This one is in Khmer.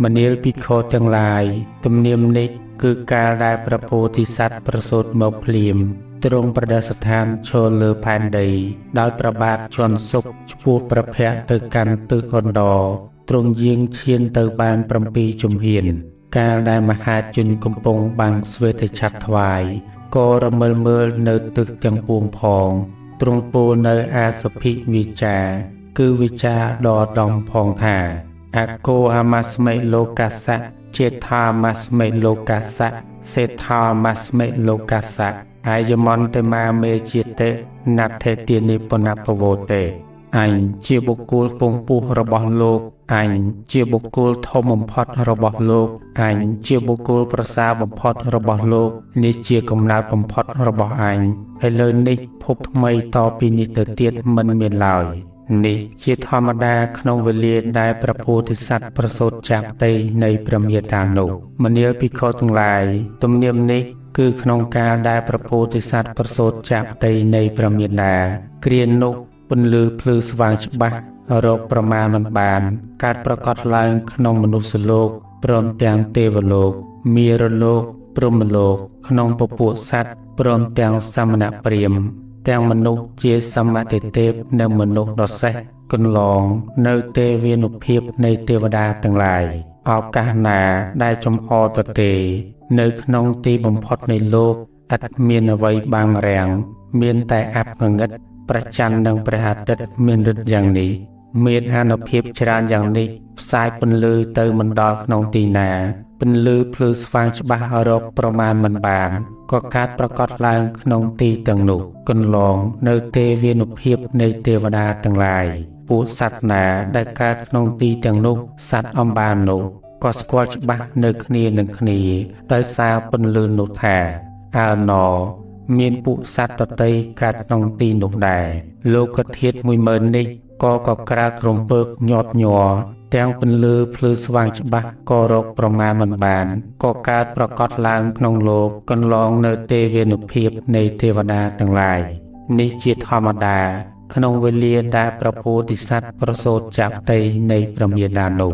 មនាលភិក្ខុទាំងឡាយទំនៀមនេះគឺការដែលព្រះពោធិសត្វប្រសូតមកភ្លាមទ្រង់ប្រដេស្ថានឈរលើផែនដីដោយប្របាទជន់សុខឆ្ពោះព្រះភ័ក្ត្រទៅកាន់ទិសឥណ្ឌរទ្រង់យាងឈានទៅបាន7ជំហានកាលដែលមហាជនកំពុងបាំងស្វេតឆ័ត្រថ្វាយក៏រមិលមើលនៅទិសទាំងពួងផងទ្រង់ពោលនៅអាសភិវិចាគឺវិចាដ៏ដំផងថាអកោហមស្មិលោកសៈចេថាមស្មិលោកសៈសេថាមស្មិលោកសៈអាយមន្តេមាមេជាតេណដ្ឋេទានិបណពវតេអញជាបុគ្គលពងពុះរបស់លោកអញជាបុគ្គលធំបំផុតរបស់លោកអញជាបុគ្គលប្រសើរបំផុតរបស់លោកនេះជាកំណើតបំផុតរបស់អញហើយលើនេះភពថ្មីតពីនេះទៅទៀតមិនមានឡើយនេះជាធម្មតាក្នុងវេលាដែលព្រះពោធិសត្វប្រសូតចាប់តីនៃព្រះមេត្តានោះមនាលភិក្ខុទាំងឡាយទំនៀមនេះគឺក្នុងការដែលព្រះពោធិសត្វប្រសូតចាប់តីនៃព្រះមេត្តាគ្រានោះពន្លឺភ្លឺស្វាងច្បាស់រកប្រមាណមិនបានកើតប្រកបឡើងក្នុងមនុស្សលោកព្រមទាំងទេវលោកមារលោកព្រហ្មលោកក្នុងពពួកសត្វព្រមទាំងសមណព្រាហ្មណ៍ទាំងមនុស្សជាសមតិទេពនិងមនុស្សដ៏សេះកន្លងនៅទេវានុភាពនៃទេវតាទាំងឡាយឱកាសណាដែលចំហទទេនៅក្នុងទីបំផុតនៃលោកឥតមានអ្វីបាំងរាំងមានតែអបងឹតព្រះច័ន្ទនិងព្រះអាទិត្យមានฤทธิ์យ៉ាងនេះមានអានុភាពច្រើនយ៉ាងនេះផ្សាយពន្លឺទៅមិនដល់ក្នុងទីណាពន្លឺភ្លឺស្វាងច្បាស់រកប្រមាណមិនបានក៏កើតប្រកបឡើងក្នុងទីទាំងនោះកន្លងនៅទេវានុភាពនៃទេវតាទាំងឡាយពួកសត្វណាដែលកើតក្នុងទីទាំងនោះសត្វអំបាននោះក៏ស្គាល់ច្បាស់នៅគ្នានឹងគ្នាដោយសារពន្លឺនោះថាអើណមានពួកសត្វដទៃកើតក្នុងទីនោះដែរលោកធាតុ 10000 នេះក៏ក្រើករំពើកញាត់ញ័រទាំងពន្លឺភ្លឺស្វាងច្បាស់ក៏រកប្រមាណមិនបានក៏កើតប្រកបឡើងក្នុងលោកកន្លងនៅទេវានុភាពនៃទេវតាទាំងឡាយនេះជាធម្មតាក្នុងវេលាដែលព្រះពោធិសត្វប្រសូតចាប់តីនៃព្រះមេត្តានោះ